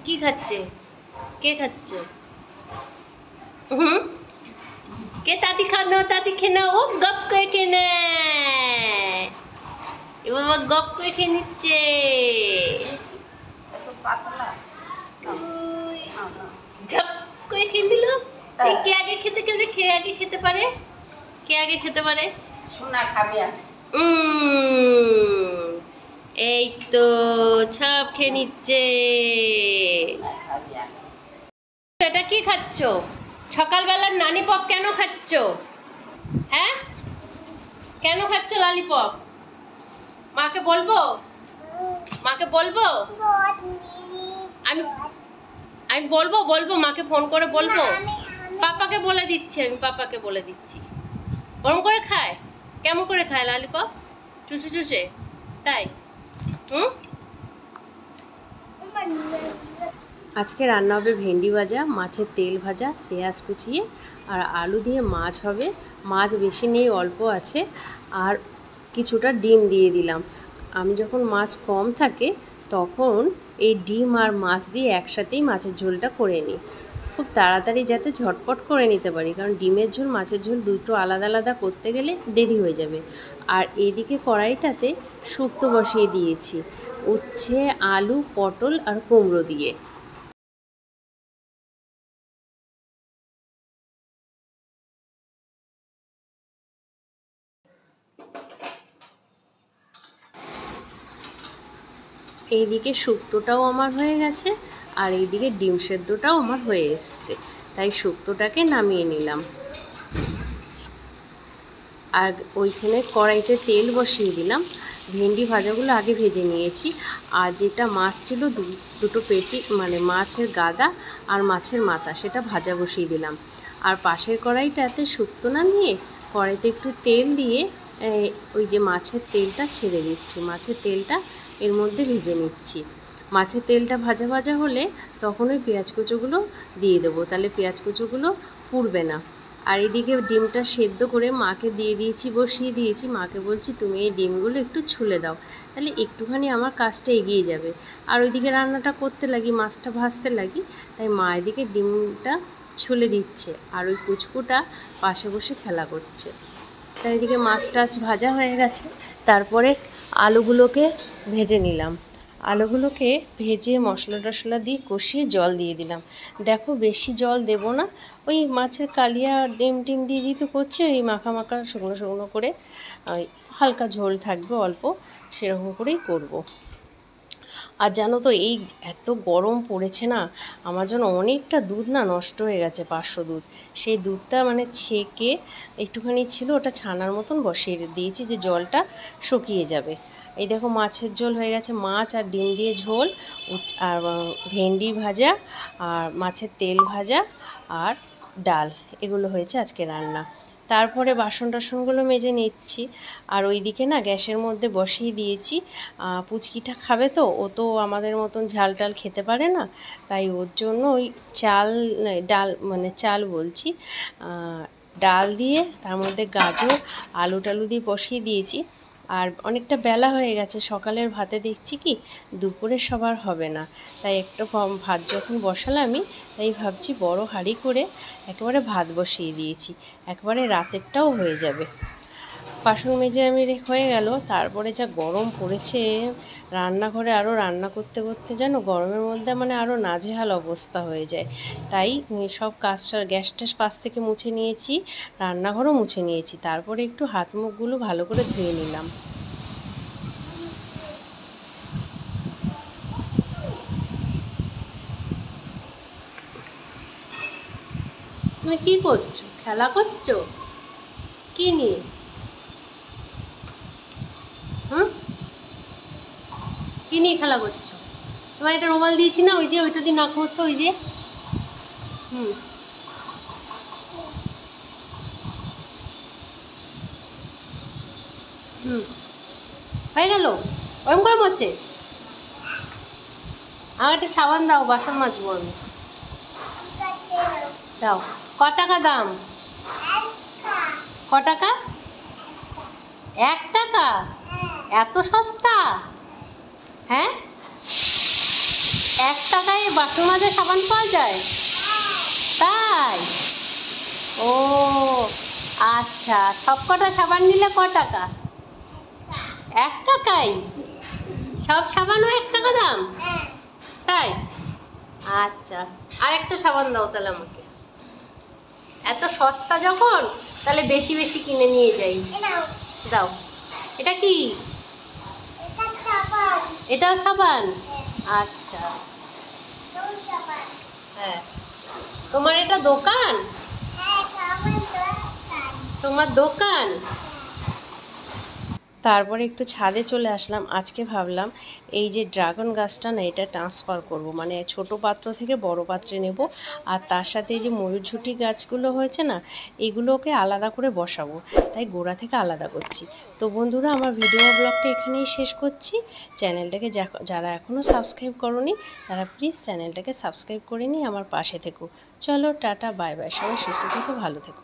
কি খাচ্ছে? কে খাচ্ছে? হুম, কে? তাতি খানো, তাতি খেয়ে নাও। ও গপ করে খেয়ে নেয়। এ বাবা গপ করে খেয়ে নিচ্ছে। ঝপ করে খেয়ে দিল। কে আগে খেতে গেলে কে আগে খেতে পারে? কে আগে খেতে পারে? সোনা খাবে। এই তো সব খেয়ে নিচ্ছে। এটা কি খাচ্ছ? সকালবেলার নানি পপ কেন খাচ্ছ? হ্যাঁ, কেন খাচ্ছ ললিপপ? মাকে বলবো? মাকে বলবো? আমি আমি বলবো মাকে ফোন করে বলবো? পাপাকে বলে দিচ্ছি, আমি পাপাকে বলে দিচ্ছি। গরম করে খায়? কেমন করে খায় ললিপপ? চুষে চুষে? তাই? হুম। আজকে রান্না হবে ভেন্ডি ভাজা, মাছের তেল ভাজা, পেঁয়াজ কুচিয়ে, আর আলু দিয়ে মাছ হবে। মাছ বেশি নেই, অল্প আছে। আর কিছুটা ডিম দিয়ে দিলাম। আমি যখন মাছ কম থাকে তখন এই ডিম আর মাছ দিয়ে একসাথেই মাছের ঝোলটা করে নিই, খুব তাড়াতাড়ি যাতে ঝটপট করে নিতে পারি, কারণ ডিমের ঝোল মাছের ঝোল দুটো আলাদা আলাদা করতে গেলে দেরি হয়ে যাবে। আর এদিকে কড়াইটাতে শুক্তো বসিয়ে দিয়েছি, উচ্ছে, আলু, পটল আর কুমড়ো দিয়ে। এইদিকে শুক্তোটাও আমার হয়ে গেছে, আর এইদিকে ডিম সেদ্ধটাও আমার হয়ে এসছে, তাই শুক্তোটাকে নামিয়ে নিলাম। আর ওইখানে কড়াইতে তেল বসিয়ে দিলাম। ভেন্ডি ভাজাগুলো আগে ভেজে নিয়েছি, আর যেটা মাছ ছিল দুটো পেটি, মানে মাছের গাদা আর মাছের মাথা, সেটা ভাজা বসিয়ে দিলাম। আর পাশের কড়াইটাতে শুক্তো না নিয়ে কড়াইতে একটু তেল দিয়ে ওই যে মাছের তেলটা ছেড়ে দিচ্ছি, মাছের তেলটা এর মধ্যে ভেজে নিচ্ছি। মাছের তেলটা ভাজা ভাজা হলে তখন ওই পেঁয়াজ কুচোগুলো দিয়ে দেবো, তাহলে পেঁয়াজ কুচোগুলো পুড়বে না। আর এদিকে ডিমটা সেদ্ধ করে মাকে দিয়ে দিয়েছি, বসিয়ে দিয়েছি। মাকে বলছি তুমি এই ডিমগুলো একটু ছুলে দাও, তাহলে একটুখানি আমার কাজটা এগিয়ে যাবে। আর ওইদিকে রান্নাটা করতে লাগি, মাছটা ভাজতে লাগি, তাই মা এদিকে ডিমটা ছুলে দিচ্ছে আর ওই কুচকুটা পাশে বসে খেলা করছে। তাই এদিকে মাছ টাছ ভাজা হয়ে গেছে। তারপরে আলুগুলোকে ভেজে নিলাম। আলুগুলোকে ভেজে মশলা টশলা দিয়ে কষিয়ে জল দিয়ে দিলাম। দেখো বেশি জল দেব না, ওই মাছের কালিয়া ডিম টিম দিয়ে যেহেতু করছি, ওই মাখা মাখা শুকনো শুকনো করে, ওই হালকা ঝোল থাকবে অল্প, সেরকম করেই করব। আর জানো তো এই এত গরম পড়েছে না, আমার জন্য অনেকটা দুধ না নষ্ট হয়ে গেছে, 500 দুধ। সেই দুধটা মানে ছেঁকে একটুখানি ছিল, ওটা ছানার মতন বসিয়ে দিয়েছি যে জলটা শুকিয়ে যাবে। এই দেখো মাছের ঝোল হয়ে গেছে, মাছ আর ডিম দিয়ে ঝোল, আর ভেন্ডি ভাজা, আর মাছের তেল ভাজা, আর ডাল, এগুলো হয়েছে আজকে রান্না। তারপরে বাসন টাসনগুলো মেজে নিচ্ছি। আর ওইদিকে না গ্যাসের মধ্যে বসিয়ে দিয়েছি, পুচকিটা খাবে তো, ও তো আমাদের মতন ঝাল টাল খেতে পারে না, তাই ওর জন্য ওই ডাল মানে চাল বলছি, ডাল দিয়ে তার মধ্যে গাজর আলু টালু দিয়ে বসিয়ে দিয়েছি। আর অনেকটা বেলা হয়ে গেছে, সকালের ভাতে দেখছি কি দুপুরে সবার হবে না, তাই একটা ভাত যখন বসালামই, তাই ভাবছি বড় হাঁড়ি করে একেবারে ভাত বসিয়ে দিয়েছি, একবারে রাতেরটাও হয়ে যাবে। বাসন মেজে আমি হয়ে গেল। তারপরে যা গরম পড়েছে রান্নাঘরে, আরও রান্না করতে করতে যেন গরমের মধ্যে মানে আরও নাজেহাল অবস্থা হয়ে যায়। তাই সব কাজটা গ্যাস ট্যাস পাশ থেকে মুছে নিয়েছি, রান্নাঘরও মুছে নিয়েছি। তারপরে একটু হাত মুখগুলো ভালো করে ধুয়ে নিলাম। তুমি কি করছো? খেলা করছো? কি নিয়ে? হুম, কি নিয়ে খেলা করছো? তোমার একটা রুমাল দিয়েছি না, ওই যে ওইটা দিয়ে নাক মুছো, ওই যে। হুম, হুম, হয়ে গেল। ওরম করে মোছে? আমার একটা সাবান দাও, বাসন মাজবো আমি। দাও। ক টাকা দাম? ক টাকা? 1 টাকা? এত সস্তা? হ্যাঁ, 1 টাকায় বাসন মাজার সাবান পাওয়া যায়? তাই? ও আচ্ছা, সব কটা সাবান নিলে ক টাকা? 1 টাকাই? সব সাবানও 1 টাকা দাম? তাই? আচ্ছা, আর একটা সাবান দাও তাহলে আমাকে। এত সস্তা যখন, তাহলে বেশি বেশি কিনে নিয়ে যাই। দাও। এটা কি? এটাও সাবান? আচ্ছা। হ্যাঁ, তোমার এটা দোকান? তোমার দোকান? তারপরে একটু ছাদে চলে আসলাম। আজকে ভাবলাম এই যে ড্রাগন গাছটা না, এটা ট্রান্সফার করব, মানে ছোট পাত্র থেকে বড় পাত্রে নেব। আর তার সাথে এই যে ময়ূরঝুঁটি গাছগুলো হয়েছে না, এগুলোকে আলাদা করে বসাবো, তাই গোড়া থেকে আলাদা করছি। তো বন্ধুরা, আমার ভিডিও ব্লগটা এখানেই শেষ করছি। চ্যানেলটাকে যারা এখনও সাবস্ক্রাইব করোনি, তারা প্লিজ চ্যানেলটাকে সাবস্ক্রাইব করে নিয়ে আমার পাশে থেকো। চলো টাটা, বাই বাই, সবাই সুস্থ থেকো, ভালো থেকো।